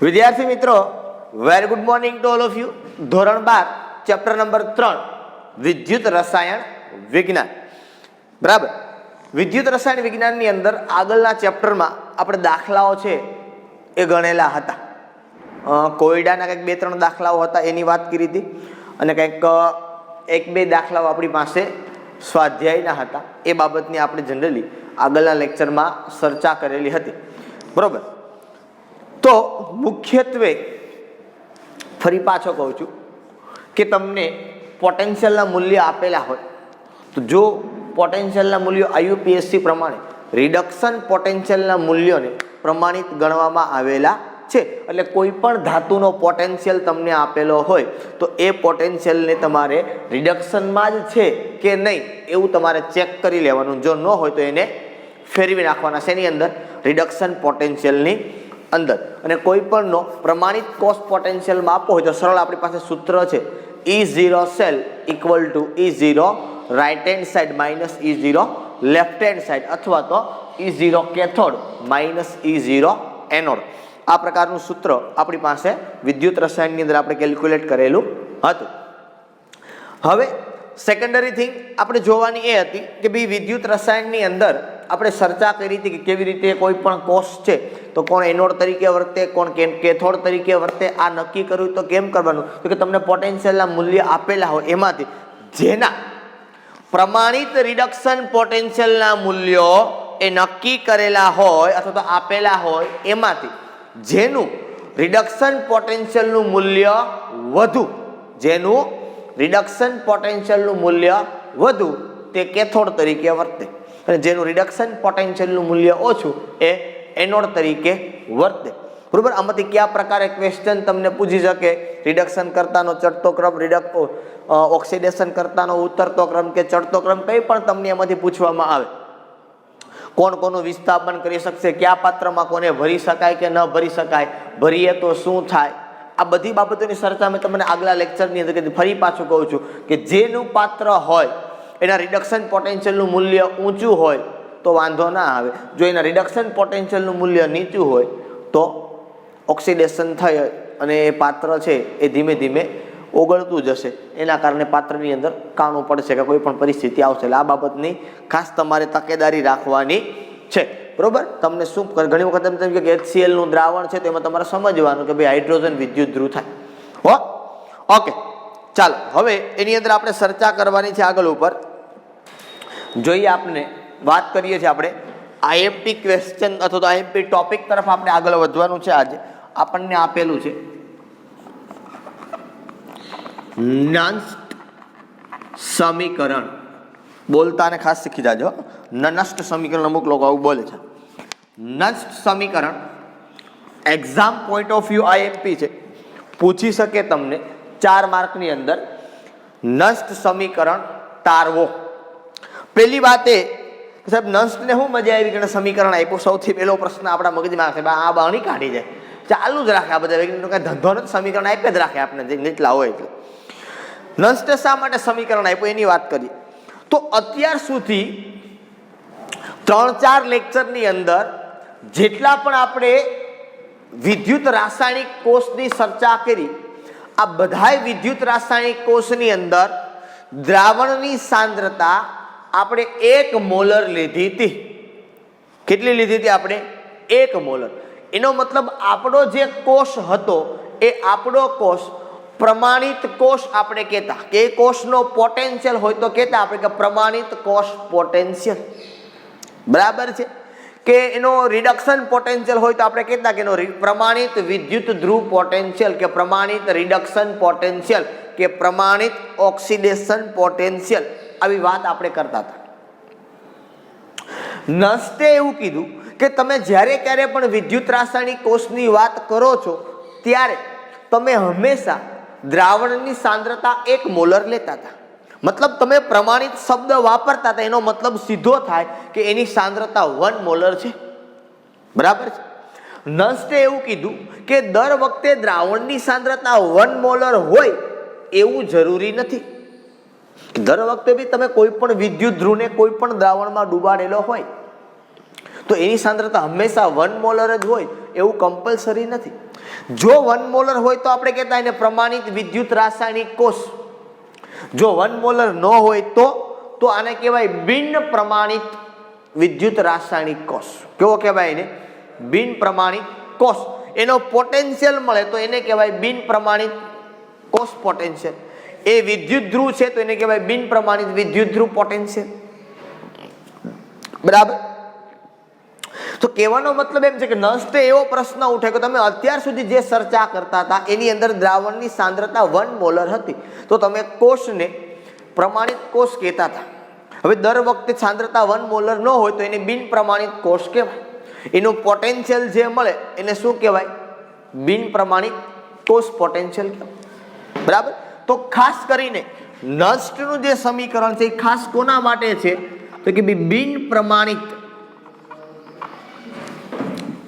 વિદ્યાર્થી મિત્રો, very good morning to all of you. ધોરણ 12 ચેપ્ટર નંબર 3 વિદ્યુત રસાયણ વિજ્ઞાન. બરાબર. વિદ્યુત રસાયણ વિજ્ઞાનની અંદર આગળના ચેપ્ટરમાં આપણે દાખલાઓ છે એ ગણેલા હતા. કોયડાના કંઈક 2-3 દાખલાઓ હતા એની વાત કરી હતી, અને કંઈક 1-2 દાખલાઓ આપણી પાસે સ્વાધ્યાયના હતા. એ બાબતની આપણે જનરલી આગળના લેક્ચરમાં ચર્ચા કરેલી હતી. બરોબર. તો મુખ્યત્વે ફરી પાછો કહું છું કે તમને પોટેન્શિયલના મૂલ્ય આપેલા હોય તો જો પોટેન્શિયલના મૂલ્યો આઈયુપીએસસી પ્રમાણે રિડક્શન પોટેન્શિયલના મૂલ્યોને પ્રમાણિત ગણવામાં આવેલા છે. એટલે કોઈ પણ ધાતુનો પોટેન્શિયલ તમને આપેલો હોય તો એ પોટેન્શિયલને તમારે રિડક્શનમાં જ છે કે નહીં એવું તમારે ચેક કરી લેવાનું. જો ન હોય તો એને ફેરવી નાખવાના. શેની અંદર? રિડક્શન પોટેન્શિયલની અંદર. અને કોઈ પણનો પ્રમાણિત કોસ્ટ પોટેન્શિયલ માપવો હોય તો સરળ આપણી પાસે સૂત્ર છે, E0 cell equal to E0 right hand side minus E0 left hand side, અથવા તો E0 cathode minus E0 anode. આ પ્રકારનું સૂત્ર આપણી પાસે વિદ્યુત રસાયણની અંદર આપણે કેલ્ક્યુલેટ કરેલું હતું. હવે સેકન્ડરી થિંગ આપણે જોવાની એ હતી કે ભાઈ વિદ્યુત રસાયણની અંદર આપણે ચર્ચા કરી હતી કે કેવી રીતે કોઈ પણ કોષ છે તો કોણ એનોડ તરીકે વર્તે, કોણ કેથોડ તરીકે વર્તે. આ નક્કી કર્યું તો કેમ કરવાનું? તો કે તમને પોટેન્શિયલના મૂલ્ય આપેલા હોય એમાંથી જેના પ્રમાણિત રિડક્શન પોટેન્શિયલના મૂલ્યો એ નક્કી કરેલા હોય અથવા તો આપેલા હોય એમાંથી જેનું રિડક્શન પોટેન્શિયલનું મૂલ્ય વધુ, જેનું રિડક્શન પોટેન્શિયલનું મૂલ્ય વધુ તે કેથોડ તરીકે વર્તે, અને જેનું રિડક્શન પોટેન્શિયલનું મૂલ્ય ઓછું એ એનોડ તરીકે વર્તે. બરોબર. આમાંથી કયા પ્રકારે ક્વેશ્ચન તમને પૂછી શકે? રિડક્શન કરતાનો ચડતો ક્રમ, ઓક્સિડેશન કરતાનો ઉતરતો ક્રમ કે ચડતો ક્રમ, કંઈ પણ તમને એમાંથી પૂછવામાં આવે. કોણ કોનું વિસ્થાપન કરી શકશે, કયા પાત્રમાં કોને ભરી શકાય કે ન ભરી શકાય, ભરીએ તો શું થાય, આ બધી બાબતોની ચર્ચા મેં તમને આગલા લેક્ચરની અંદર કીધી. ફરી પાછું કહું છું કે જેનું પાત્ર હોય એના રિડક્શન પોટેન્શિયલનું મૂલ્ય ઊંચું હોય તો વાંધો ના આવે. જો એના રિડક્શન પોટેન્શિયલનું મૂલ્ય નીચું હોય તો ઓક્સિડેશન થઈ અને એ પાત્ર છે એ ધીમે ધીમે ઓગળતું જશે. એના કારણે પાત્રની અંદર કાણું પડશે કે કોઈ પણ પરિસ્થિતિ આવશે. એટલે આ બાબતની ખાસ તમારે તકેદારી રાખવાની છે. બરોબર. તમને શું ઘણી વખત એમ કે HCl નું દ્રાવણ છે તો એમાં તમારે સમજવાનું કે ભાઈ હાઇડ્રોજન વિદ્યુત ધ્રુવ થાય. હો, ઓકે. ચાલો હવે એની અંદર આપણે ચર્ચા કરવાની છે આગળ ઉપર. જોઈએ આપણે વાત કરીએ છીએ આપણે આઈએમપી ક્વેશ્ચન અથવા તો આઈએમપી ટોપિક તરફ આપણે આગળ વધવાનું છે. આજે આપણને આપેલું છે નનસ્ટ સમીકરણ. બોલતાને ખાસ શીખી જાજો. નનસ્ટ સમીકરણ અમુક લોકો આવું બોલે છે. નનસ્ટ સમીકરણ exam point of view IMP છે, પૂછી શકે તમને 4 માર્કની અંદર. નષ્ટ સમીકરણ તારવો. પહેલી વાત એ સાહેબ નષ્ટને શું મજા આવી કે સમીકરણ આપ્યું? સૌથી પહેલો પ્રશ્ન આપણા મગજમાં છે આ બાણી કાઢી જાય. ચાલુ જ રાખે આ બધા વૈજ્ઞાનિકો, કઈ ધંધો નથી, સમીકરણ આપ્યા જ રાખે આપણે જેટલા હોય એટલે. નષ્ટ શા માટે સમીકરણ આપ્યું એની વાત કરીએ તો અત્યાર સુધી 3-4 લેક્ચરની અંદર જેટલા પણ આપણે વિદ્યુત રાસાયણિક કોષની ચર્ચા કરી, આ બધાય વિદ્યુત રાસાયણિક કોષની અંદર દ્રાવણની સાંદ્રતા આપણે 1 મોલર લીધી હતી. કેટલી લીધી હતી આપણે? 1 મોલર. એનો મતલબ આપણો જે કોષ હતો એ આપણો કોષ પ્રમાણિત કોષ આપણે કહેતા, કે એ કોષનો પોટેન્શિયલ હોય તો કહેતા આપણે કે પ્રમાણિત કોષ પોટેન્શિયલ. બરાબર છે. કે એનો રિડક્શન પોટેન્શિયલ હોય તો આપણે કહેતા કે એનો પ્રમાણિત વિદ્યુત ધ્રુવ પોટેન્શિયલ, કે પ્રમાણિત રિડક્શન પોટેન્શિયલ, કે પ્રમાણિત ઓક્સિડેશન પોટેન્શિયલ. આવી વાત આપણે કરતા હતા. નસ્ટે એવું કીધું કે તમે જ્યારે ક્યારે પણ વિદ્યુત રાસાયણિક કોષની વાત કરો છો ત્યારે તમે હંમેશા દ્રાવણની સાંદ્રતા 1 મોલર લેતા હતા. મતલબ તમે પ્રમાણિત શબ્દ વાપરતા હતા, એનો મતલબ સીધો થાય કે એની સાંદ્રતા 1 મોલર છે. બરાબર છે. નસ્ટે એવું કીધું કે દર વખતે દ્રાવણની સાંદ્રતા 1 મોલર હોય એવું જરૂરી નથી. દર વખતે બી તમે કોઈ પણ વિદ્યુત ધ્રુવને કોઈ પણ દ્રાવણમાં ડુબાડેલો હોય તો એની સાંદ્રતા હંમેશા 1 મોલર જ હોય એવું કમ્પલસરી નથી. જો 1 મોલર હોય તો આપણે કહેતા એને પ્રમાણિત વિદ્યુત રાસાયણિક કોષ. જો 1 મોલર ન હોય તો આને કહેવાય બિન પ્રમાણિત વિદ્યુત રાસાયણિક કોષ. કેવો કહેવાય એને? બિન પ્રમાણિત કોષ. એનો પોટેન્શિયલ મળે તો એને કહેવાય બિન પ્રમાણિત કોષ પોટેન્શિયલ. એ વિદ્યુત ધ્રુવ છે તો એને કહેવાય બિન પ્રમાણિત વિદ્યુત ધ્રુવ પોટેન્શિયલ. બરાબર. તો કહેવાનો મતલબ એમ છે કે નષ્ટે એવો પ્રશ્ન ઉઠે કે તમે અત્યાર સુધી જે ચર્ચા કરતા હતા એની અંદર દ્રાવણની સાંદ્રતા 1 મોલર હતી તો તમે કોષને પ્રમાણિત કોષ કહેતા હતા. હવે દર વખતે સાંદ્રતા 1 મોલર ન હોય તો એને બિન પ્રમાણિત કોષ કહેવાય. એનું પોટેન્શિયલ જે મળે એને શું કહેવાય? બિન પ્રમાણિત કોષ પોટેન્શિયલ કહેવાય. બરાબર. તો ખાસ કરીને નષ્ટનું જે સમીકરણ છે એ ખાસ કોના માટે છે? તો કે બિન પ્રમાણિત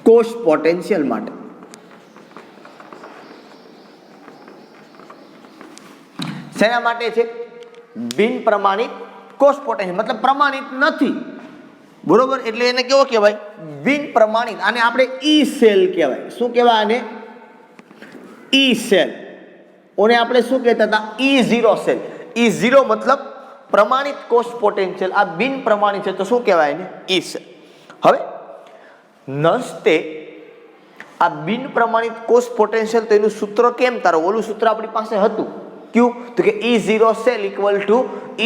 કોષ પોટેન્શિયલ માટે. શેના માટે છે? બિન પ્રમાણિત કોષ પોટેન્શિયલ મતલબ પ્રમાણિત નથી. બરોબર. એટલે એને કેવો કહેવાય? બિન પ્રમાણિત. આને આપણે ઈ સેલ કહેવાય. શું કહેવાય આને? ઈ સેલ. ઓને આપણે શું કહેતા હતા? E0 cell. E0 મતલબ પ્રમાણિત કોષ પોટેન્શિયલ. આ બિન પ્રમાણિત છે તો શું કહેવાય એને? ઈ સેલ. હવે નષ્ટે આ બિન પ્રમાણિત કોષ પોટેન્શિયલ તો એનું સૂત્ર કેમ તારો? ઓલું સૂત્ર આપણી પાસે હતું ક્યુ? તો કે E0 cell equal to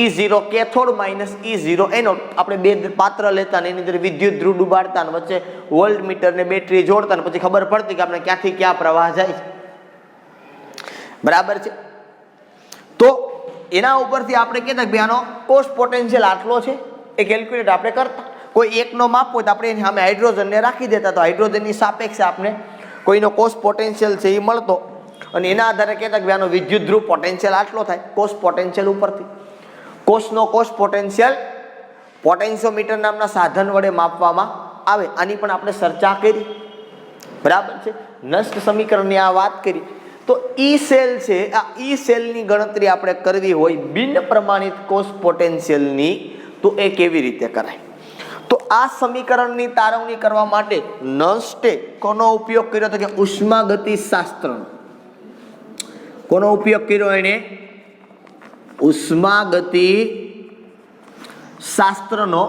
E0 cathode minus E0 anode. આપણે બે પાત્ર લેતા ને એની અંદર વિદ્યુત ધ્રુવ ડુબાડતા ને વચ્ચે વોલ્ટ મીટર ને બેટરી જોડતા ને પછી ખબર પડતી કે આપણે ક્યાંથી ક્યાં પ્રવાહ જાય છે. બરાબર છે. તો એના ઉપરથી આપણે કહેતા કે આનો કોષ પોટેન્શિયલ આટલો છે એ કેલ્ક્યુલેટ આપણે કરતા. કોઈ એકનો માપ હોય તો આપણે સામે હાઇડ્રોજનને રાખી દેતા તો હાઇડ્રોજનની સાપેક્ષે આપણે કોઈનો કોષ પોટેન્શિયલ છે એ મળતો અને એના આધારે કહેતા કે આનો વિદ્યુત ધ્રુવ પોટેન્શિયલ આટલો થાય કોષ પોટેન્શિયલ ઉપરથી. કોષનો કોષ પોટેન્શિયલ પોટેન્શિયોમીટર નામના સાધન વડે માપવામાં આવે. આની પણ આપણે ચર્ચા કરી. બરાબર છે. નષ્ટ સમીકરણની આ વાત કરી. તો ઈ સેલ છે, આ ઈ સેલની ગણતરી આપણે કરવી હોય બિન પ્રમાણિત કોષ પોટેન્શિયલની તો એ કેવી રીતે કરાય? તો આ સમીકરણની તારવણી કરવા માટે નષ્ટે કોનો ઉપયોગ કર્યો? તો કે ઉષ્માગતિશાસ્ત્રનો. કોનો ઉપયોગ કર્યો એને? ઉષ્માગતિશાસ્ત્રનો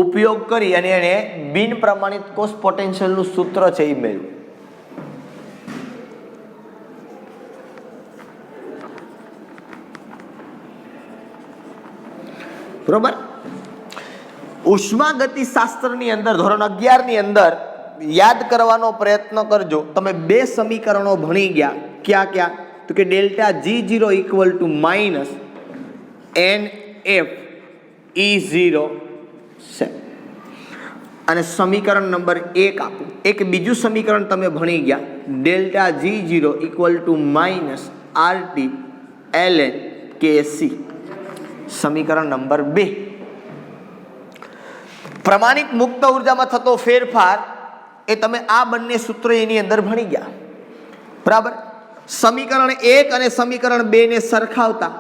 ઉપયોગ કરી અને એને બિન પ્રમાણિત કોષ પોટેન્શિયલનું સૂત્ર છે એ મેળવ્યું. બરોબર. ઉષ્માગતિશાસ્ત્રની અંદર ધોરણ 11 ની અંદર યાદ કરવાનો પ્રયત્ન કરજો. તમે બે સમીકરણો ભણી ગયા. ક્યાં ક્યાં? તો કે delta G0 equal to minus NF E0 છે અને સમીકરણ નંબર 1 આપું. એક બીજું સમીકરણ તમે ભણી ગયા delta G0 equal to minus RT ln KC. સમીકરણ નંબર 2. પ્રમાણિત મુક્ત ઉર્જામાં થતો ફેરફાર એ તમે આ બંને સૂત્રો એની અંદર ભણી ગયા. બરાબર. સમીકરણ 1 અને સમીકરણ 2 ને સરખાવતા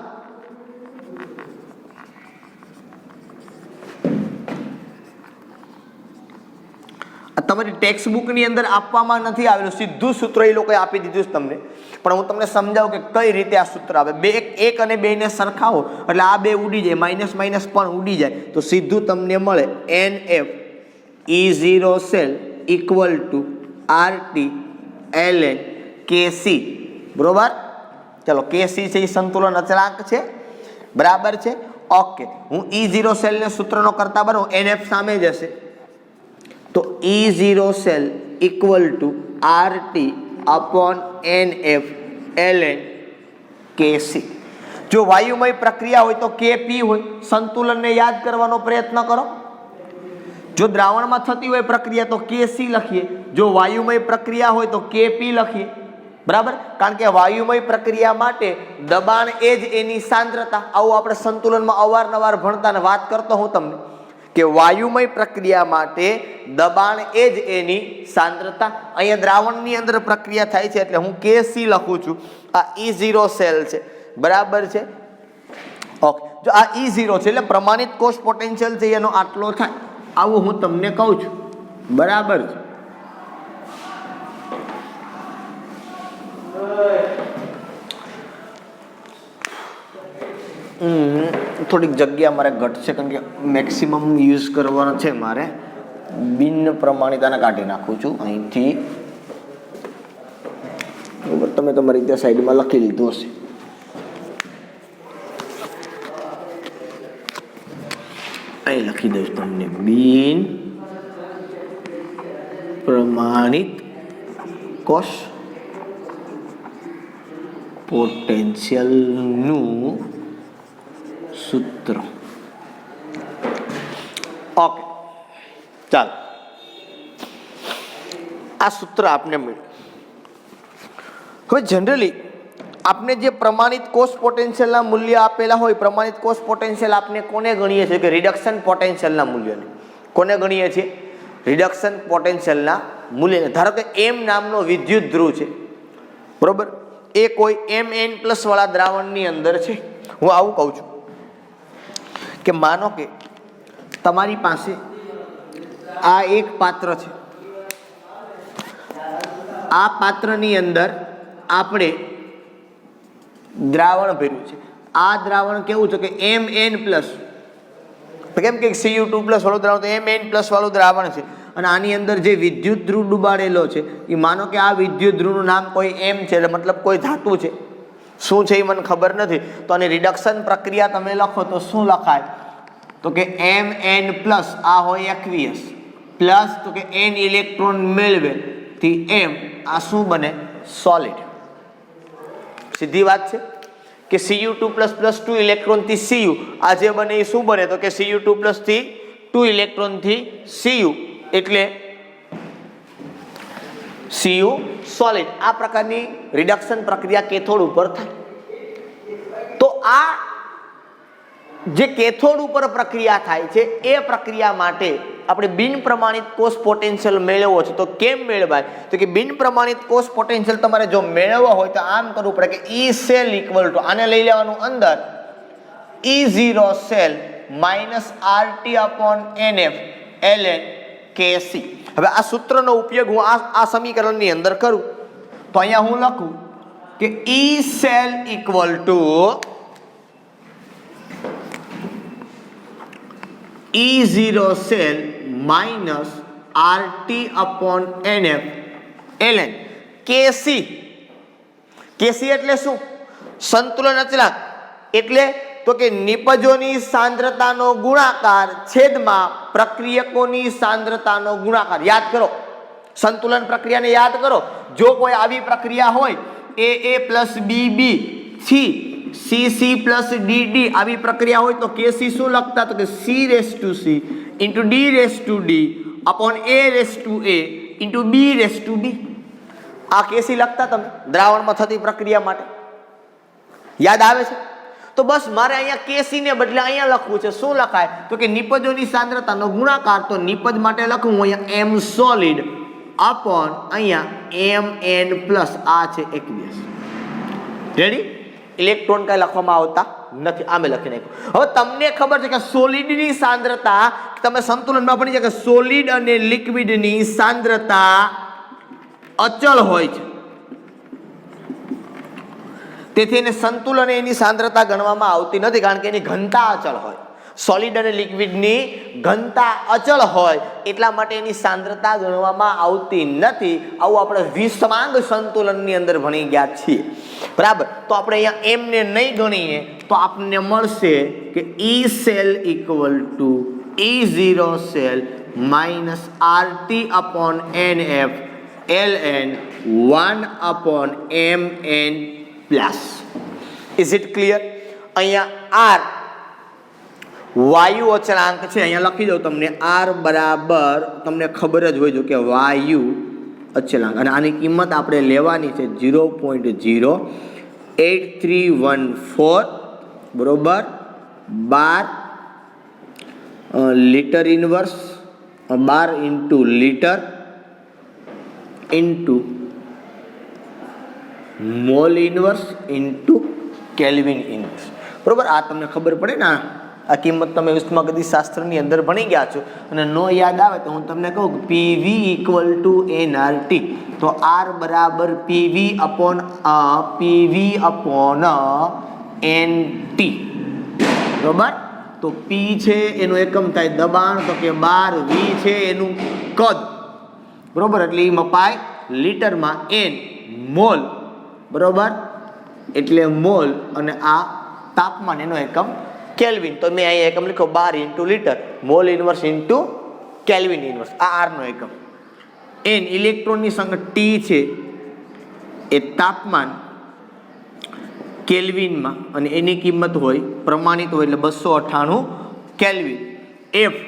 તમારી ટેક્સ્ટ બુક ની અંદર આપવામાં નથી આવેલું, સીધું સૂત્ર એ લોકોએ આપી દીધું છે તમને. પણ હું તમને સમજાવું કે કઈ રીતે આ સૂત્ર આવે. 1 અને 2 ને સરખાવો એટલે આ બે ઉડી જાય, માઇનસ માઇનસ પણ ઉડી જાય તો સીધું તમને મળે NF E0 cell equal two RT ln KC. બરોબર. ચલો KC છે એ સંતુલન અચળાંક છે. બરાબર છે. ઓકે. હું E0 સેલ ને સૂત્રનો કરતા બનાવું, NF સામે જશે તો E0 cell equal two RT upon NF ln KC. જો વાયુમય પ્રક્રિયા હોય તો KP હોય. સંતુલનને યાદ કરવાનો પ્રયત્ન કરો. જો દ્રાવણમાં થતી હોય પ્રક્રિયા તો KC લખીએ, જો વાયુમય પ્રક્રિયા હોય તો KP લખીએ. બરાબર. કારણ કે વાયુમય પ્રક્રિયા માટે દબાણ એ જ એની સાંદ્રતા. આવું આપણે સંતુલનમાં અવારનવાર ભણતા ને વાત કરતો હું તમને કે વાયુમય પ્રક્રિયા માટે દબાણ એ જ એની સાંદ્રતા. અહીંયા દ્રાવણની અંદર પ્રક્રિયા થાય છે એટલે હું KC લખું છું. આ E0 સેલ છે. બરાબર છે. ઓકે. જો આ E0 છે એટલે પ્રમાણિત કોષ પોટેન્શિયલ છે એનો આટલો થાય, આવું હું તમને કહું છું. બરાબર છે. થોડીક જગ્યા મારે ઘટશે કારણ કે મેક્સિમમ યુઝ કરવાનો છે મારે. બિન પ્રમાણિતાને કાઢી નાખું છું અહીંથી. બરાબર, તમે તમારી રીતે સાઈડમાં લખી લીધું હશે. અહીં લખી દઈશ તમને બિન પ્રમાણિત કોષ પોટેન્શિયલનું સૂત્ર. ઓકે, ચાલો આ સૂત્ર આપને મળ્યું. હવે જનરલી આપને જે પ્રમાણિત કોષ પોટેન્શિયલના મૂલ્ય આપેલા હોય, પ્રમાણિત કોષ પોટેન્શિયલ આપને કોને ગણીએ છીએ કે રિડક્શન પોટેન્શિયલના મૂલ્યને. કોને ગણીએ છીએ? રિડક્શન પોટેન્શિયલના મૂલ્યને. ધારો કે એમ નામનો વિદ્યુત ધ્રુવ છે, બરોબર, એ કોઈ Mn+ વાળા દ્રાવણની અંદર છે. હું આવું કહું છું કે માનો કે તમારી પાસે આ એક પાત્ર છે. આ પાત્રની અંદર આપણે દ્રાવણ ભર્યું છે. આ દ્રાવણ કેવું છે કે Mn+, કેમ કે Cu2+ વાળું દ્રાવણ તો Mn+ વાળું દ્રાવણ છે. અને આની અંદર જે વિદ્યુત ધ્રુવ ડુબાડેલો છે એ માનો કે આ વિદ્યુત ધ્રુવનું નામ કોઈ M છે, મતલબ કોઈ ધાતુ છે. શું છે એ મને ખબર નથી. તો આની રિડક્શન પ્રક્રિયા તમે લખો તો શું લખાય? તો કે Mn+, આ હોય એક્વિયસ, પ્લસ તો કે N ઇલેક્ટ્રોન મેળવે થી M, આ શું બને? સોલિડ. સીધી વાત છે કે Cu2+ + 2 ઇલેક્ટ્રોનથી Cu, આ જે બને એ શું બને? તો કે Cu2+ થી 2 ઇલેક્ટ્રોનથી Cu, એટલે Cu સોલિડ. આ પ્રકારની રિડક્શન પ્રક્રિયા કેથોડ ઉપર થાય. તો આ જે કેથોડ ઉપર પ્રક્રિયા થાય છે એ પ્રક્રિયા માટે આપણે બિન પ્રમાણિત કોષ પોટેન્શિયલ મેળવવો છે. તો કેમ મેળવાય? તો કે બિન પ્રમાણિત કોષ પોટેન્શિયલ તમારે જો મેળવવો હોય તો આમ કરવું પડે કે E સેલ = આને લઈ લેવાનું અંદર E0 cell -RT/NF ln Kc. હવે આ સૂત્રનો ઉપયોગ હું આ સમીકરણની અંદર કરું તો અહીંયા હું લખું કે E cell = E0 cell -RT/NF ln Kc. Kc એટલે શું? સંતુલન અચળાંક. એટલે તો કે નિપજોની સાંદ્રતાનો ગુણાકાર છેદમાં પ્રક્રિયકોની સાંદ્રતાનો ગુણાકાર. યાદ કરો, સંતુલન પ્રક્રિયાને યાદ કરો. જો કોઈ આવી પ્રક્રિયા હોય AA + BB થી CC + DD આવી પ્રક્રિયા હોય તો Kc શું લખતા? તો કે C⁻C × D⁻D upon A⁻A × B⁻D. આ Kc લખતા તમે દ્રાવણમાં થતી પ્રક્રિયા માટે. યાદ આવે છે? તો બસ મારે અહીંયા Kc ને બદલે અહીંયા લખવું છે. શું લખાય? તો કે નિપજોની સાંદ્રતાનો ગુણાકાર. તો નિપજ માટે લખું અહીંયા M સોલિડ upon અહીંયા Mn+, આ છે એક્વિયસ. રેડી? ઇલેક્ટ્રોન કઈ લખવામાં આવતા નથી, આમે લખી નાખ્યું. હવે તમને ખબર છે કે સોલિડની સાંદ્રતા, તમે સંતુલનમાં ભણી છે કે સોલિડ અને લિક્વિડની સાંદ્રતા અચળ હોય છે. તેથી એને સંતુલન એની સાંદ્રતા ગણવામાં આવતી નથી, કારણ કે એની ઘનતા અચળ હોય. સોલિડ અને લિક્વિડની ઘનતા અચળ હોય એટલા માટે એની સાંદ્રતા ગણવામાં આવતી નથી. આવું આપણે વિષમાંગ સંતુલનની અંદર ભણી ગયા છીએ, બરાબર. તો આપણે અહીંયા M ને નહીં ગણીએ તો આપણને મળશે કે E cell = E0 cell -RT/NF ln 1/Mn+. Is it clear? અહીંયા R વાયુ અચળાંક છે. અહીંયા લખી દઉં તમને R બરાબર, તમને ખબર જ હોય જો કે વાયુ અચળાંક, અને આની કિંમત આપણે લેવાની છે 0.08314 બરોબર 12 litre inverse 12 × litre × mall inverse × kelvin inverse. બરોબર, આ તમને ખબર પડે ને. આ કિંમત તમે ઉષ્માગતિશાસ્ત્રની અંદર ભણી ગયા છો અને નો યાદ આવે તો હું તમને કહું કે PV = nRT. તો R બરાબર PV/NT. બરાબર. તો પી છે એનું એકમ થાય દબાણ, તો કે 12 વી છે એનું કદ, બરોબર. એટલે એ મપાય લીટરમાં, એન મોલ, બરોબર. એટલે મોલ, અને આ તાપમાન એનો એકમ કેલ્વિન. તો મેં અહીંયા એકમ લખ્યો 12 into litre, mall inverse into kelvin inverse, આ આર નો એકમ. એન ઇલેક્ટ્રોનની સંખ્યા, ટી છે એ તાપમાન કેલ્વિનમાં, અને એની કિંમત હોય પ્રમાણિત હોય એટલે 298 કેલ્વિન. એફ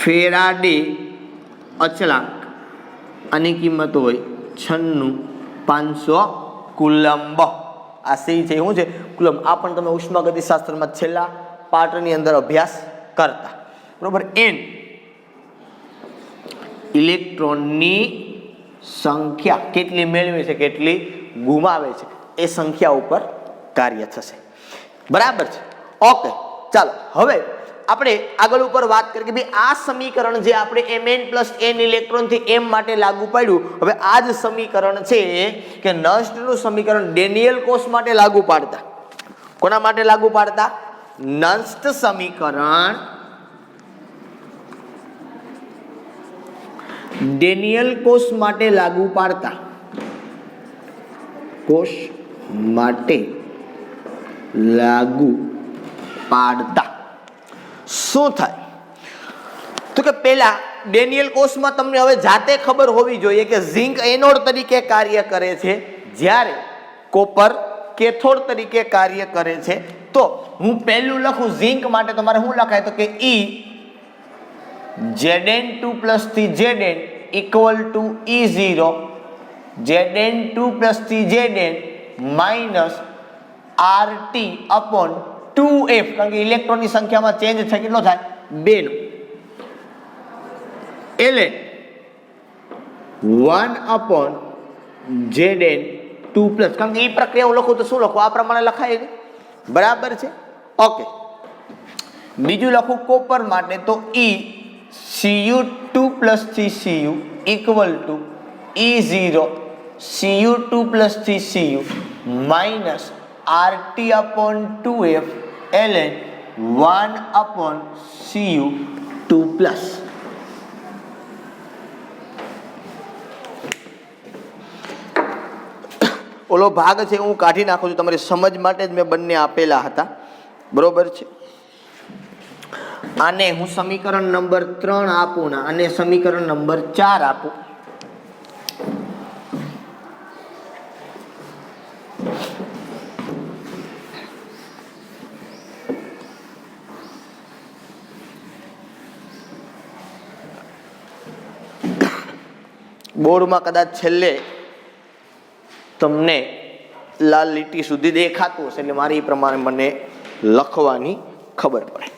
ફેરાડે અચળાંક, આની કિંમત હોય 96500 કુલંબ. આ સી છે શું છે? કુલંબ. આ પણ તમે ઉષ્માગતિશાસ્ત્રમાં છેલ્લા પાઠની અંદર અભ્યાસ કરતા, બરોબર. એન ઇલેક્ટ્રોનની સંખ્યા કેટલી મેળવે છે, કેટલી ગુમાવે છે, એ સંખ્યા ઉપર કાર્ય થશે, બરાબર છે. ઓકે, ચાલો હવે આપણે આગળ ઉપર વાત કરીએ કે ભાઈ આ સમીકરણ જે આપણે mn પ્લસ n ઇલેક્ટ્રોન થી m માટે લાગુ પાડ્યું, હવે આ જ સમીકરણ છે કે નસ્ટનું સમીકરણ ડેનિયલ કોષ માટે લાગુ પાડતા. કોના માટે લાગુ પાડતા? નસ્ટ સમીકરણ ડેનિયલ કોષ માટે લાગુ પાડતા. કોષ માટે લાગુ પાડતા શું થાય? તો કે પહેલા ડેનિયલ કોષમાં તમને હવે જાતે ખબર હોવી જોઈએ કે ઝિંક એનોડ તરીકે કાર્ય કરે છે, જ્યારે કોપર કેથોડ તરીકે કાર્ય કરે છે. તો હું પહેલું લખું ઝિંક માટે, તમારે શું લખાય? તો કે E Zn2 પ્લસ થી Zn equal to E0 Zn2 plus થી Zn minus RT upon 2F, કારણ કે ઇલેક્ટ્રોનની સંખ્યામાં ચેન્જ થાય, કેટલો થાય? 2 નો. Ln 1 અપોન Zn2 પ્લસ, કારણ કે એ પ્રક્રિયા હું લખું તો શું લખું? આ પ્રમાણે લખાય ને, બરાબર છે. ઓકે, બીજું લખું કોપર માટે, તો E Cu2 પ્લસ થી Cu equal to E0 Cu2 plus થી Cu minus RT upon 2F Ln 1 upon Cu2 plus. ઓલો ભાગ છે હું કાઢી નાખું છું, તમારી સમજ માટે જ મેં બંને આપેલા હતા, બરોબર છે. આને હું સમીકરણ નંબર 3 આપું ને અને સમીકરણ નંબર 4 આપું. બોર્ડમાં કદાચ છેલ્લે તમને લાલ લીટી સુધી દેખાતું હશે, એટલે મારે એ પ્રમાણે મને લખવાની ખબર પડે.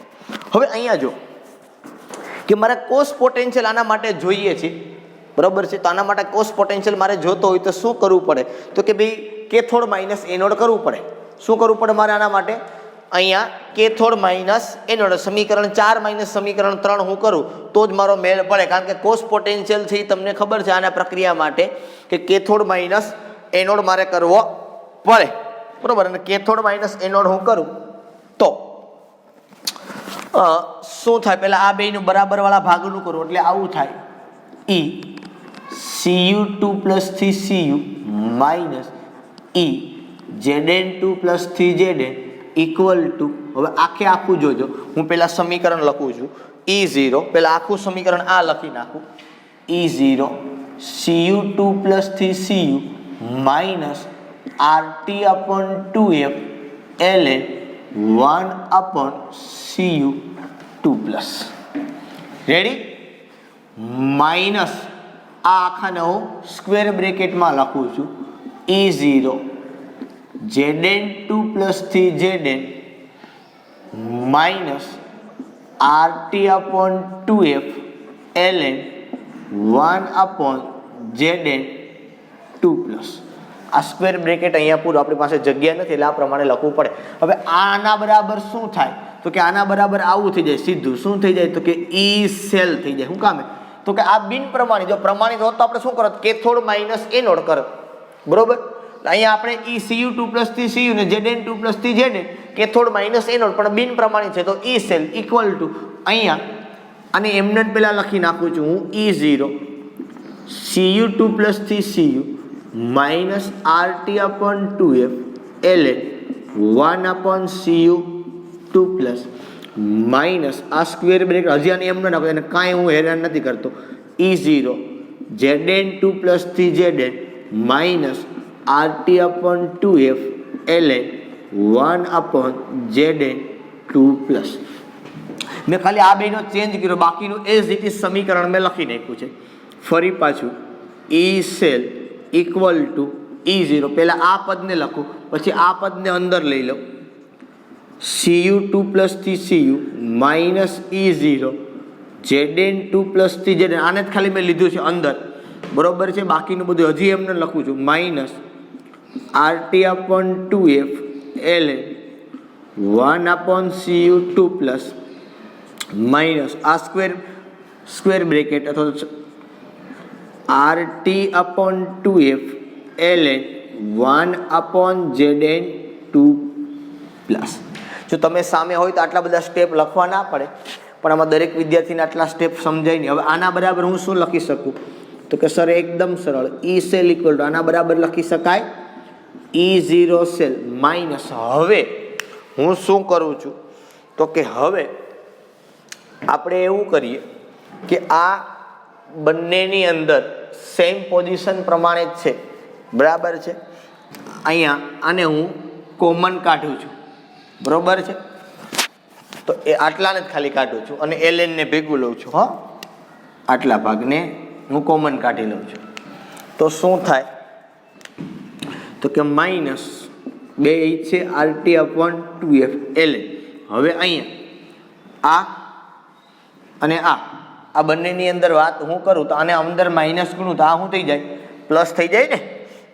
હવે અહીંયા જો કે મારે કોષ પોટેન્શિયલ આના માટે જોઈએ છે, બરોબર છે. તો આના માટે કોષ પોટેન્શિયલ મારે જોતો હોય તો શું કરવું પડે? તો કે ભાઈ કેથોડ માઇનસ એનોડ કરવું પડે. શું કરવું પડે મારે આના માટે? અહીંયા કેથોડ માઇનસ એનોડ, સમીકરણ 4 માઇનસ સમીકરણ 3 હું કરું તો જ મારો મેળ પડે, કારણ કે કોષ પોટેન્શિયલ છે તમને ખબર છે આના પ્રક્રિયા માટે કે કેથોડ માઇનસ એનોડ મારે કરવો પડે, બરોબર. અને કેથોડ માઇનસ એનોડ હું કરું તો શું થાય? પહેલા આ બેનું બરાબર વાળા ભાગનું કરું એટલે આવું થાય. E Cu2 પ્લસ થી Cu minus E Zn2 plus થી Zn ઇક્વલ ટુ, હવે આખે આખું જોજો, હું પહેલા સમીકરણ લખું છું E0, પહેલા આખું સમીકરણ આ લખી નાખું. E0 Cu2 પ્લસ થી Cu minus RT upon 2F Ln 1 upon Cu2 plus. Ready? Minus આ આખાને હું સ્ક્વેર બ્રેકેટમાં લખું છું. E0 Zn2 પ્લસ થી Zn minus RT upon 2F Ln 1 upon Zn2 plus. આ સ્ક્વેર બ્રેકેટ અહીંયા પૂરું, આપણી પાસે જગ્યા નથી એટલે આ પ્રમાણે લખવું પડે. હવે આના બરાબર શું થાય? તો કે આના બરાબર આવું થઈ જાય સીધું. શું થઈ જાય? તો કે E સેલ થઈ જાય. શું કામે? તો કે આ બિન પ્રમાણિત, જો પ્રમાણિત હોત તો આપણે શું કરત? કેથોડ માઇનસ એનોડ કરત, બરોબર. અહીંયા આપણે E Cu2 પ્લસ થી Cu ને Zn2 પ્લસ થી Zn કેથોડ માઇનસ એનોડ પણ બિન પ્રમાણિત છે તો ઈ સેલ ઇક્વલ ટુ અહીંયા અને એમને પહેલા લખી નાખું છું હું E0 Cu2 plus 3Cu minus RT/2F ln 1/Cu2 plus minus આ સ્ક્વેર બ્રેકેટ હજી આને એમને નાખો એને કાંઈ હું હેરાન નથી કરતો E0 Zn2 plus 3Zn minus RT/2F ln 1/Zn2 plus મેં ખાલી આ બેનો ચેન્જ કર્યો બાકીનું એઝ ઇટ ઇઝ સમીકરણ મેં લખી નાખ્યું છે ફરી પાછું ઈ સેલ ઇક્વલ ટુ E0 પહેલાં આ પદને લખું પછી આ પદને અંદર લઈ લો Cu2 plus 3Cu minus E0 Zn2 plus 3Zn આને જ ખાલી મેં લીધું છે અંદર બરોબર છે બાકીનું બધું હજી એમને લખું છું minus RT/2F ln 1/Cu2 plus minus આ સ્ક્વેર બ્રેકેટ અથવા RT/2F ln 1/Zn2 પ્લસ જો તમે સામે હોય તો આટલા બધા સ્ટેપ લખવા ના પડે પણ આમાં દરેક વિદ્યાર્થીને આટલા સ્ટેપ સમજાય નહીં હવે આના બરાબર હું શું લખી શકું તો કે સર એકદમ સરળ ઈ સેલ ઇક્વલ ટુ આના બરાબર લખી શકાય E0 સેલ માઇનસ હવે હું શું કરું છું તો કે હવે આપણે એવું કરીએ કે આ બંનેની અંદર સેમ પોઝિશન પ્રમાણે જ છે બરાબર છે અહીંયા આને હું કોમન કાઢું છું બરોબર છે તો એ આટલાને જ ખાલી કાઢું છું અને ln ને ભેગું લઉં છું હા આટલા ભાગને હું કોમન કાઢી લઉં છું તો શું થાય તો કે માઇનસ 2 છે RT/2F ln હવે અહીંયા અને આ બંનેની અંદર વાત હું કરું તો આને અંદર માઇનસ ગણું તો આ શું થઈ જાય પ્લસ થઈ જાય ને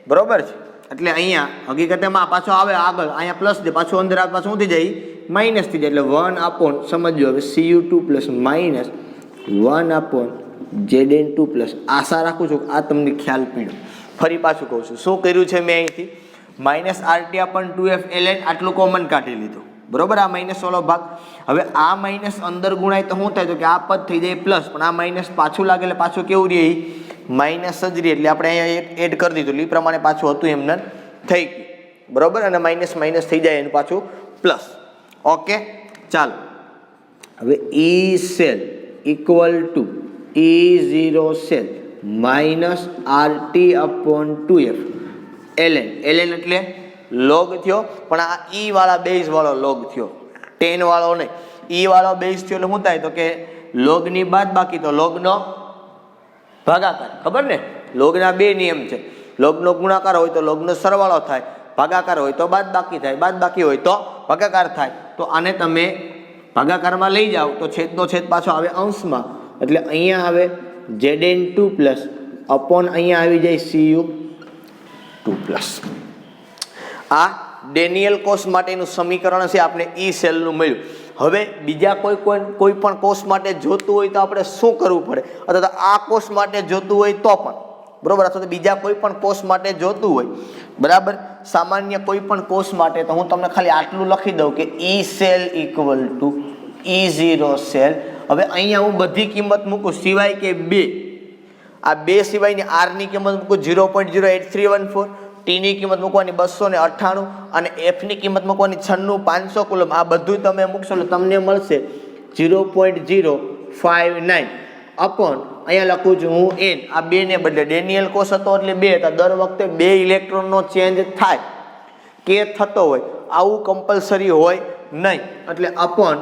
બરોબર છે એટલે અહીંયા હકીકતમાં પાછો આવે આગળ અહીંયા પ્લસ દે પાછું અંદર આવે પાછું શું થઈ જાય માઇનસ થઈ જાય એટલે 1 સમજો હવે Cu2 plus minus 1/Zn2 plus આશા રાખું છું આ તમને ખ્યાલ પીડ્યો ફરી પાછું કહું છું શું કર્યું છે મેં અહીંથી માઇનસ RT/2F ln આટલું કોમન કાઢી લીધું બરોબર આ માઇનસ વાળો ભાગ હવે આ માઇનસ અંદર ગુણાય તો શું થાય તો કે આ પદ થઈ જાય પ્લસ પણ આ માઇનસ પાછું લાગે એટલે પાછું કેવું રહે માઇનસ જ રહે એટલે આપણે અહીંયા એડ કરી દીધું એ પ્રમાણે પાછું હતું એમને થઈ ગયું બરોબર અને માઇનસ માઇનસ થઈ જાય એનું પાછું પ્લસ ઓકે ચાલો હવે E cell equal to E0 cell minus RT/2F ln એટલે લોગ થયો પણ આ ઈ વાળા બેઝ વાળો લોગ થયો 10 વાળો નહીં ઈ વાળો બેઝ થયો એટલે શું થાય તો કે લોગની બાદ બાકી તો લોગનો ભાગાકાર ખબર ને લોગના બે નિયમ છે લોગનો ગુણાકાર હોય તો લોગનો સરવાળો થાય ભાગાકાર હોય તો બાદ બાકી થાય બાદ બાકી હોય તો ભાગાકાર થાય તો આને તમે ભાગાકારમાં લઈ જાઓ તો છેદનો છેદ પાછો આવે અંશમાં એટલે અહીંયા આવે Zn2 પ્લસ અપોન અહીંયા આવી જાય Cu2 પ્લસ આ ડેનિયલ કોષ માટેનું સમીકરણ છે આપણે ઈ સેલનું મળ્યું હવે બીજા કોઈ પણ કોષ માટે જોતું હોય તો આપણે શું કરવું પડે અથવા તો આ કોષ માટે જોતું હોય તો પણ બરોબર અથવા તો બીજા કોઈ પણ કોષ માટે જોતું હોય બરાબર સામાન્ય કોઈ પણ કોષ માટે તો હું તમને ખાલી આટલું લખી દઉં કે E cell equal to E0 cell હવે અહીંયા હું બધી કિંમત મૂકું સિવાય કે બે આ બે સિવાયની R ની કિંમત મૂકું 0.08314 T ની કિંમત મૂકવાની 298 અને F ની કિંમત મૂકવાની 96500 કુલમ આ બધું તમે મૂકશો એટલે તમને મળશે 0.059 અપોન અહીંયા લખું છું હું n આ બે ને બદલે ડેનિયલ કોષ હતો એટલે બે હતા દર વખતે બે ઇલેક્ટ્રોનનો ચેન્જ થાય કે થતો હોય આવું કમ્પલસરી હોય નહીં એટલે અપોન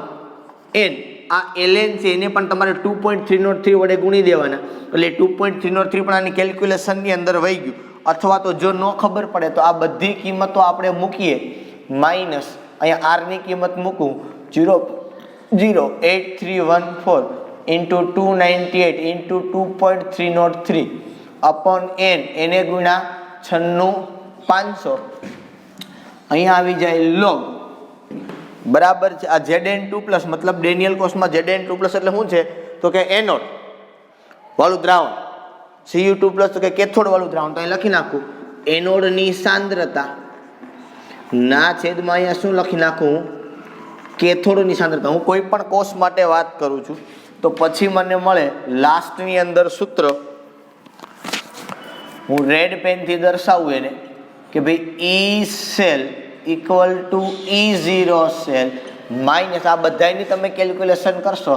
n આ ln છે એને પણ તમારે 2.303 વડે ગુણી દેવાના એટલે 2.303 પણ આની કેલ્ક્યુલેશનની અંદર વહી ગયું અથવા તો જો ન ખબર પડે તો આ બધી કિંમતો આપણે મૂકીએ માઇનસ અહીંયા r ની કિંમત મૂકું 0.8314 ઇન્ટુ 298 ઇન્ટુ 2.303 અપોન n એને ગુણ્યા 96500 અહીંયા આવી જાય લોગ બરાબર છે આ Zn2 પ્લસ મતલબ ડેનિયલ કોષમાં Zn2 પ્લસ એટલે શું છે તો કે એનોડ વાળું દ્રાવણ Cu2 પ્લસ તો કે કેથોડ વાળું દ્રાવણ તો અહીં લખી નાખું એનોડની સાંદ્રતા ના છેદમાં અહીંયા શું લખી નાખું? કેથોડની સાંદ્રતા. હું કોઈ પણ કોષ માટે વાત કરું છું તો પછી મને મળે લાસ્ટની અંદર સૂત્ર, હું રેડ પેનથી દર્શાવું એને કે ભાઈ E cell equal to E0 cell minus આ બધાની તમે કેલ્ક્યુલેશન કરશો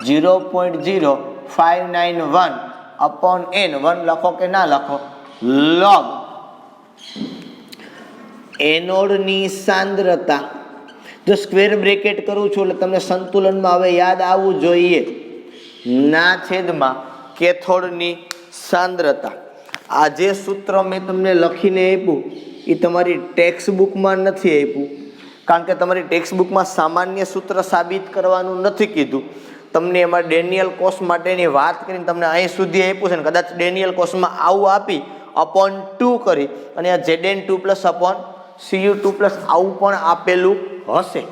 0.0591 અપોન n 1 લખો કે ના લખો log એનોડની સાંદ્રતા. જો સ્ક્વેર બ્રેકેટ કરું છું એટલે તમને સંતુલનમાં હવે યાદ આવવું જોઈએ, ના છેદમાં કેથોડની સાંદ્રતા. આ જે સૂત્ર મેં તમને લખીને આપ્યું એ તમારી ટેક્સ્ટ બુકમાં નથી આપ્યું, કારણ કે તમારી ટેક્સ્ટ બુકમાં સામાન્ય સૂત્ર સાબિત કરવાનું નથી કીધું. તમને એમાં ડેનિયલ કોષ માટેની વાત કરીને તમને અહીં સુધી આપ્યું છે ને, કદાચ ડેનિયલ કોષમાં આવું આપી અપોન 2 કરી અને આ Zn2 plus upon Cu2 plus આવું પણ આપેલું હશે,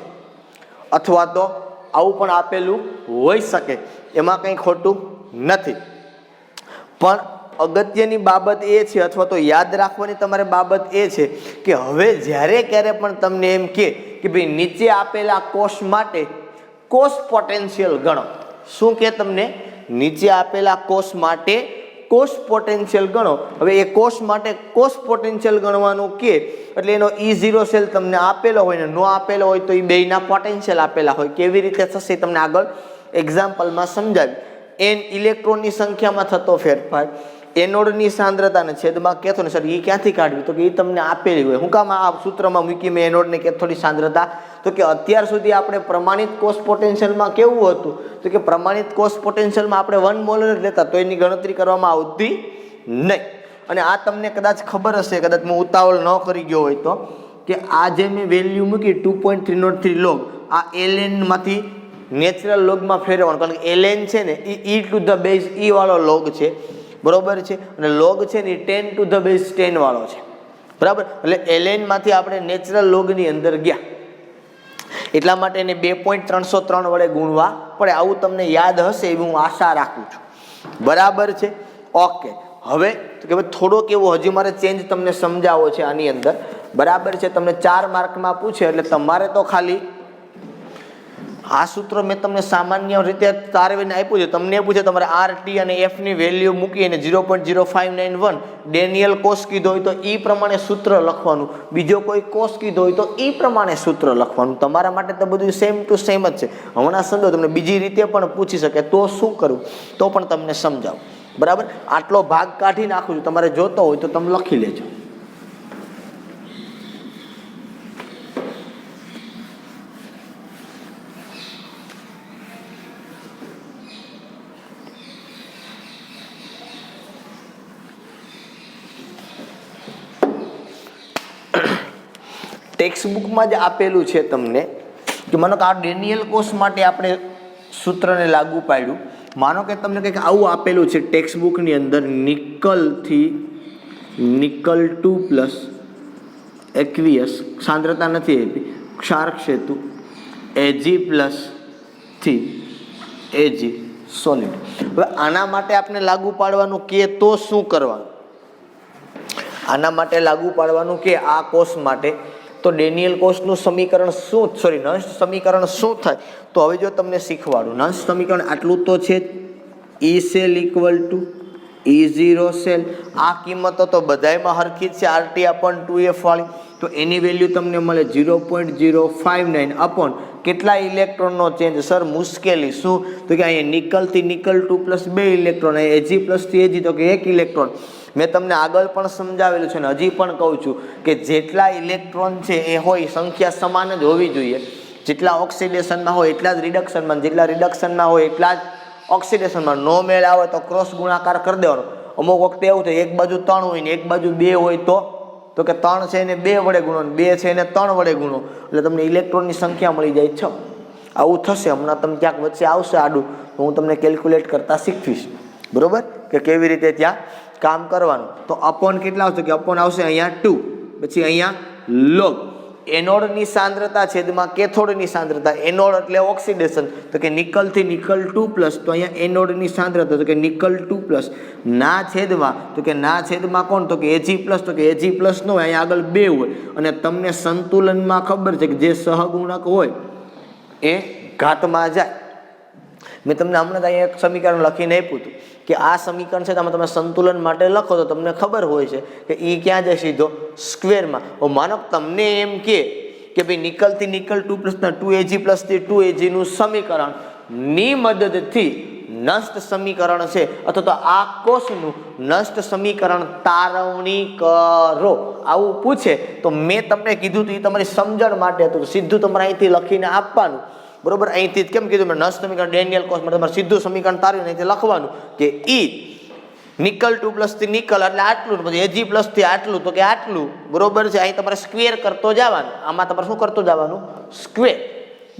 અથવા તો આવું પણ આપેલું હોઈ શકે, એમાં કંઈ ખોટું નથી. પણ અગત્યની બાબત એ છે, અથવા તો યાદ રાખવાની તમારે બાબત એ છે કે હવે જ્યારે ક્યારે પણ તમને એમ કે ભાઈ નીચે આપેલા કોષ માટે કોષ પોટેન્શિયલ ગણો. શું કે તમને? નીચે આપેલા કોષ માટે કોષ પોટેન્શિયલ ગણો. હવે એ કોષ માટે કોષ પોટેન્શિયલ ગણવાનું કે એટલે એનો E0 સેલ તમને આપેલો હોય ને ન આપેલો હોય તો એ બેયના પોટેન્શિયલ આપેલા હોય. કેવી રીતે થશે તમને આગળ એક્ઝામ્પલમાં સમજાવી. n ઇલેક્ટ્રોનની સંખ્યામાં થતો ફેરફાર, એનોડની સાંદ્રતા ને છેદમાં કેથોડ. સર એ ક્યાંથી કાઢવી? તો કે એ તમને આપેલી હોય. હું કામ આ સૂત્રમાં મૂકી મેં એનોડ ને કેથોડની સાંદ્રતા? તો કે અત્યાર સુધી આપણે પ્રમાણિત કોષ પોટેન્શિયલમાં કેવું હતું? તો કે પ્રમાણિત કોષ પોટેન્શિયલમાં આપણે 1 મોલ જ લેતા, તો એની ગણતરી કરવામાં આવતી નહીં. અને આ તમને કદાચ ખબર હશે, કદાચ હું ઉતાવળ ન કરી ગયો હોય તો, કે આ જે મેં વેલ્યુ મૂકી 2.303 લોગ, આ ln માંથી નેચરલ લોગમાં ફેરવવાનું, કારણ કે ln છે ને એ e to the base e વાળો લોગ છે, બરોબર છે, અને લોગ છે ને 10 ટુ ધ બેઝ 10 વાળો છે, બરાબર. એટલે ln માંથી આપણે નેચરલ લોગની અંદર ગયા, એટલા માટે એને 2.303 વડે ગુણવા પડે. આવું તમને યાદ હશે એવી હું આશા રાખું છું, બરાબર છે. ઓકે, હવે તો કે થોડોક એવો હજી મારે ચેન્જ તમને સમજાવો છે આની અંદર, બરાબર છે. તમને 4 માર્કમાં પૂછે એટલે તમારે તો ખાલી આ સૂત્ર મેં તમને સામાન્ય રીતે તારવીને આપ્યું છે. તમને પૂછે તમારે RT અને F ની વેલ્યુ મૂકીને 0.0591 ડેનિયલ કોષ કીધો હોય તો એ પ્રમાણે સૂત્ર લખવાનું, બીજો કોઈ કોષ કીધો હોય તો એ પ્રમાણે સૂત્ર લખવાનું. તમારા માટે તો બધું સેમ ટુ સેમ જ છે. હમણાં સમજો તમને બીજી રીતે પણ પૂછી શકે તો શું કરવું, તો પણ તમને સમજાવું, બરાબર. આટલો ભાગ કાઢી નાખું છું, તમારે જોતો હોય તો તમે લખી લેજો. ટેક્સ્ટ બુકમાં જ આપેલું છે તમને કે માનો કે આ ડેનિયલ કોષ માટે આપણે સૂત્રને લાગુ પાડ્યું. માનો કે તમને કંઈક આવું આપેલું છે ટેક્સ્ટ બુકની અંદર, નિકલ 2 પ્લસ એક્વિયસ સાંદ્રતા નથી આપી, ક્ષાર સેતુ Ag પ્લસ થી Ag સોલિડ. હવે આના માટે આપણે લાગુ પાડવાનું કે તો શું કરવાનું? આના માટે લાગુ પાડવાનું કે આ કોષ માટે તો ડેનિયલ કોષનું સમીકરણ શું, નંશ સમીકરણ શું થાય? તો હવે જો તમને શીખવાડું, નંશ સમીકરણ આટલું તો છે જ, E cell equal to E0 cell. આ કિંમતો તો બધાયમાં હરખી જ છે, RT અપોન 2F વાળી. તો એની વેલ્યુ તમને મળે 0.059 અપોન કેટલા ઇલેક્ટ્રોનનો ચેન્જ? સર મુશ્કેલી શું? તો કે અહીંયા નિકલથી nickel 2 plus 2 electron, Ag plus થી Ag તો કે 1 ઇલેક્ટ્રોન. મેં તમને આગળ પણ સમજાવેલું છે ને હજી પણ કહું છું કે જેટલા ઇલેક્ટ્રોન છે એ હોય સંખ્યા સમાન જ હોવી જોઈએ. જેટલા ઓક્સિડેશનમાં હોય એટલા જ રિડક્શનમાં, જેટલા રિડક્શનમાં હોય એટલા જ ઓક્સિડેશનમાં. નો મેળ આવે તો ક્રોસ ગુણાકાર કરી દેવાનો. અમુક વખતે એવું થાય એક બાજુ 3 હોય ને એક બાજુ 2 હોય તો કે 3 છે એને 2 વડે ગુણો, 2 છે એને 3 વડે ગુણો, એટલે તમને ઇલેક્ટ્રોનની સંખ્યા મળી જાય 6. આવું થશે. હમણાં તમે ક્યાંક વચ્ચે આવશે આડું તો હું તમને કેલ્ક્યુલેટ કરતા શીખવીશ, બરોબર, કે કેવી રીતે ત્યાં કામ કરવાનું. તો અપોન કેટલા આવશે? કે અપોન આવશે અહીંયા 2, પછી અહીંયા લોગ એનોડની સાંદ્રતા છેદમાં કેથોડની સાંદ્રતા. એનોડ એટલે ઓક્સિડેશન, તો કે નિકલ થી નિકલ 2+, તો અહીંયા એનોડની સાંદ્રતા તો કે નિકલ 2+, ના છેદમાં તો કે ના છેદમાં કોણ, તો કે Ag+, તો કે Ag+ નો હોય, અહીંયા આગળ 2 હોય. અને તમને સંતુલનમાં ખબર છે કે જે સહગુણક હોય એ ઘાતમાં જાય. મેં તમને હમણાં અહીંયા એક સમીકરણ લખીને આપ્યું હતું કે આ સમીકરણ છે તમે સંતુલન માટે લખો તો તમને ખબર હોય છે કે એ ક્યાં જાય, સીધો સ્ક્વેરમાં. માનો તમને એમ કે ભાઈ નિકલથી નિકલ 2+ ના 2Ag+ થી 2Ag નું સમીકરણ ની મદદથી નષ્ટ સમીકરણ છે અથવા તો આ કોષનું નષ્ટ સમીકરણ તારવણી કરો આવું પૂછે તો મેં તમને કીધું હતું એ તમારી સમજણ માટે હતું, સીધું તમારે અહીંથી લખીને આપવાનું. બરોબર, અહીંથી કેમ કીધું મેં નષ્ટ સમીકરણ ડેનિયલ કોષ માટે તમારે સીધું સમીકરણ તારવીને અહીંથી લખવાનું કે ઈ નિકલ 2+ થી નિકલ એટલે આટલું, પછી Ag+ થી આટલું તો કે આટલું. બરોબર છે, અહીં તમારે સ્ક્વેર કરતો જવાનું, આમાં તમારે શું કરતો જવાનું, સ્ક્વેર.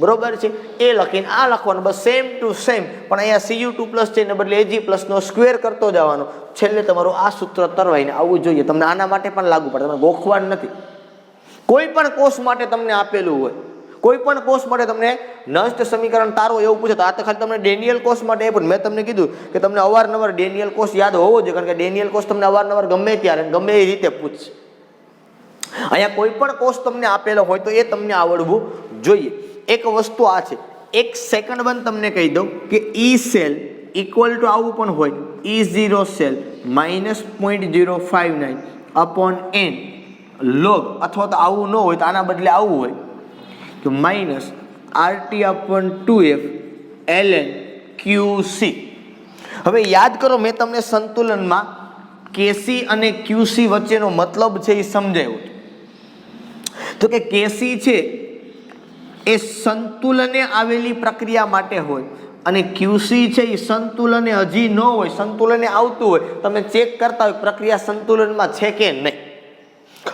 બરોબર છે, એ લખીને આ લખવાનું, બસ સેમ ટુ સેમ. પણ અહીંયા Cu2+ છે એને બદલે Ag+ નો સ્ક્વેર કરતો જવાનો. છેલ્લે તમારું આ સૂત્ર તરવાઈને આવવું જોઈએ. તમને આના માટે પણ લાગુ પડે, તમારે ગોખવાનું નથી. કોઈ પણ કોષ માટે તમને આપેલું હોય, કોઈ પણ કોષ માટે તમને નષ્ટ સમીકરણ તારો એવું પૂછે તો આ તો ખાલી તમને ડેનિયલ કોષ માટે પણ મેં તમને કીધું કે તમને અવારનવાર ડેનિયલ કોષ યાદ હોવો જોઈએ, કારણ કે ડેનિયલ કોષ તમને અવારનવાર ગમે ત્યારે ગમે એ રીતે પૂછશે. અહીંયા કોઈ પણ કોષ તમને આપેલો હોય તો એ તમને આવડવું જોઈએ. એક વસ્તુ આ છે, એક સેકન્ડ બંધ તમને કહી દઉં કે ઈ સેલ ઇક્વલ ટુ આવું પણ હોય, E0 cell -0.059 upon n log, અથવા તો આવું ન હોય તો આના બદલે આવું હોય તો -RT/2F ln QC. હવે યાદ કરો મેં તમને સંતુલનમાં KC અને QC વચ્ચેનો મતલબ છે એ સમજાવ્યો તો કે KC છે એ સંતુલને આવેલી પ્રક્રિયા માટે હોય અને QC છે એ સંતુલને હજી ન હોય, સંતુલને આવતું હોય, તમે ચેક કરતા હોય પ્રક્રિયા સંતુલનમાં છે કે નહીં.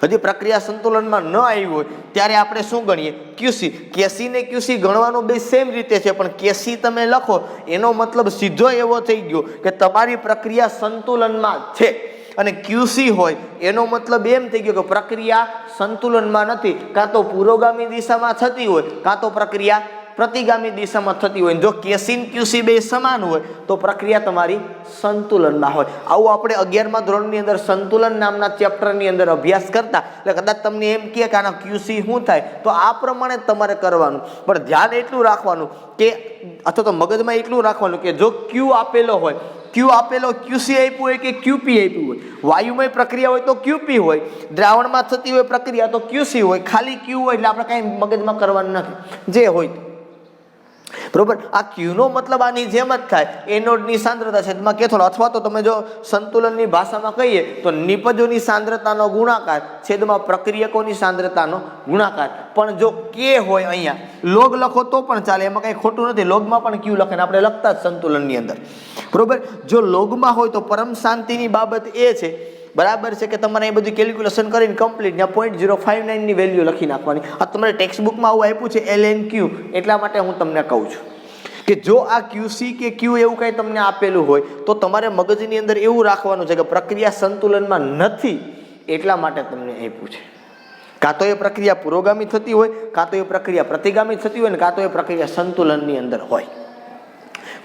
હજી પ્રક્રિયા સંતુલનમાં ન આવી હોય ત્યારે આપણે શું ગણીએ, QC. KC ને QC ગણવાનું બે સેમ રીતે છે, પણ KC તમે લખો એનો મતલબ સીધો એવો થઈ ગયો કે તમારી પ્રક્રિયા સંતુલનમાં છે, અને QC હોય એનો મતલબ એમ થઈ ગયો કે પ્રક્રિયા સંતુલનમાં નથી, કાં તો પુરોગામી દિશામાં થતી હોય કાં તો પ્રક્રિયા પ્રતિગામી દિશામાં થતી હોય. જો KC અને QC બે સમાન હોય તો પ્રક્રિયા તમારી સંતુલનમાં હોય. આવું આપણે 11મા ધોરણની અંદર સંતુલન નામના ચેપ્ટરની અંદર અભ્યાસ કરતા, એટલે કદાચ તમને એમ કહે કે આના QC શું થાય તો આ પ્રમાણે તમારે કરવાનું. પણ ધ્યાન એટલું રાખવાનું કે અથવા તો મગજમાં એટલું રાખવાનું કે જો Q આપેલો હોય, Q આપેલો QC આપ્યું હોય કે QP આપ્યું હોય, વાયુમય પ્રક્રિયા હોય તો QP હોય, દ્રાવણમાં થતી હોય પ્રક્રિયા તો QC હોય, ખાલી Q હોય એટલે આપણે કાંઈ મગજમાં કરવાનું નથી, જે હોય. બરોબર, આ Qનો મતલબ આની જેમ જ થાય, એનોડની સાંદ્રતા છેદમાં કેથોડ, અથવા તો તમે જો સંતુલનની ભાષામાં કહીએ તો નિપજોની સાંદ્રતાનો ગુણાકાર છેદમાં પ્રક્રિયકોની સાંદ્રતાનો ગુણાકાર. પણ જો K હોય અહીંયા લોગ લખો તો પણ ચાલે, એમાં કંઈ ખોટું નથી, લોગમાં પણ Q લખે ને આપણે લખતા જ સંતુલનની અંદર. બરોબર, જો લોગમાં હોય તો પરમ શાંતિની બાબત એ છે, બરાબર છે, કે તમારે એ બધું કેલ્ક્યુલેશન કરીને કમ્પ્લીટ ત્યાં 0.059 ની વેલ્યુ લખી નાખવાની. આ તમારે ટેક્સ્ટ બુકમાં આવું આપ્યું છે LNQ, એટલા માટે હું તમને કહું છું કે જો આ QC કે Q એવું કંઈ તમને આપેલું હોય તો તમારે મગજની અંદર એવું રાખવાનું છે કે પ્રક્રિયા સંતુલનમાં નથી, એટલા માટે તમને આપ્યું છે. કાં તો એ પ્રક્રિયા પુરોગામી થતી હોય, કાં તો એ પ્રક્રિયા પ્રતિગામી થતી હોય, ને કાં તો એ પ્રક્રિયા સંતુલનની અંદર હોય.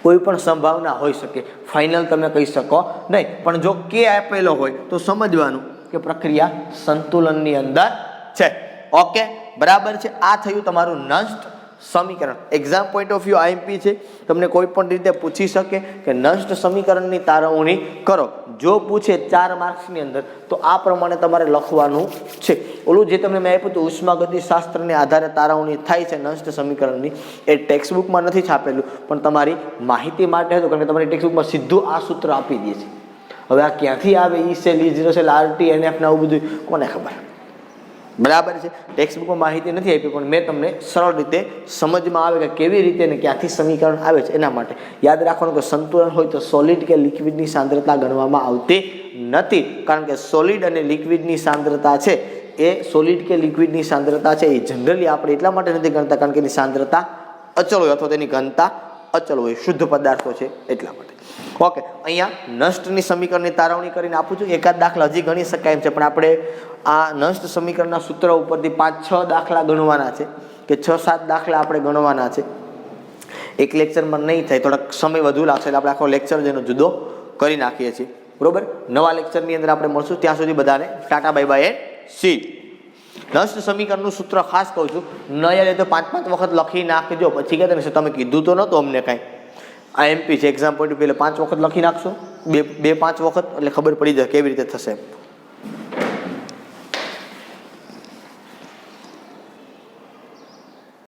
કોઈ પણ સંભાવના હોઈ શકે, ફાઇનલ તમે કહી શકો નહીં. પણ જો K આપેલો હોય તો સમજવાનું કે પ્રક્રિયા સંતુલનની અંદર છે. ઓકે, બરાબર છે. આ થયું તમારું નષ્ટ સમીકરણ. Exam point of view IMP છે, તમને કોઈ પણ રીતે પૂછી શકે કે નષ્ટ સમીકરણની તારવણી કરો. જો પૂછે 4 માર્ક્સની અંદર તો આ પ્રમાણે તમારે લખવાનું છે. ઓલું જે તમને મેં આપ્યું હતું ઉષ્માગતિશાસ્ત્રને આધારે તારવણી થાય છે નષ્ટ સમીકરણની, એ ટેક્સ્ટ બુકમાં નથી છાપેલું, પણ તમારી માહિતી માટે હતું, કારણ કે તમારી ટેક્સ્ટ બુકમાં સીધું આ સૂત્ર આપી દે છે. હવે આ ક્યાંથી આવે, E cell E0 cell RT NF ને આવું બધું કોને ખબર. બરાબર છે, ટેક્સ્ટ બુકમાં માહિતી નથી આપી, પણ મેં તમને સરળ રીતે સમજમાં આવે કે કેવી રીતે ને ક્યાંથી સમીકરણ આવે છે એના માટે. યાદ રાખવાનું કે સંતુલન હોય તો સોલિડ કે લિક્વિડની સાંદ્રતા ગણવામાં આવતી નથી, કારણ કે સોલિડ અને લિક્વિડની સાંદ્રતા છે એ સોલિડ કે લિક્વિડની સાંદ્રતા છે એ જનરલી આપણે એટલા માટે નથી ગણતા કારણ કે એની સાંદ્રતા અચળ હોય અથવા તેની ઘનતા અચળ હોય, શુદ્ધ પદાર્થો છે એટલા માટે. ઓકે, અહીંયા નષ્ટની સમીકરણની તારવણી કરીને આપું છું. એકાદ દાખલા હજી ગણી શકાય એમ છે, પણ આપણે આ નષ્ટ સમીકરણના સૂત્ર ઉપરથી 5-6 દાખલા ગણવાના છે કે 6-7 દાખલા આપણે ગણવાના છે. એક લેક્ચરમાં નહીં થાય, થોડાક સમય વધુ લાગશે એટલે આપણે આખો લેક્ચર જેનો જુદો કરી નાખીએ છીએ. બરોબર, નવા લેક્ચરની અંદર આપણે મળશું. ત્યાં સુધી બધાને Tata bye bye and C. નષ્ટ સમીકરણનું સૂત્ર ખાસ કહું છું, ન યાદ તો 5-5 વખત લખી નાખજો. પછી કહેતા ને તમે કીધું તો નહોતું અમને કાંઈ. આ એમપી છે, એક્ઝામ પોઈન્ટ પહેલાં 5 વખત લખી નાખશો, 2-5 વખત, એટલે ખબર પડી જાય કેવી રીતે થશે.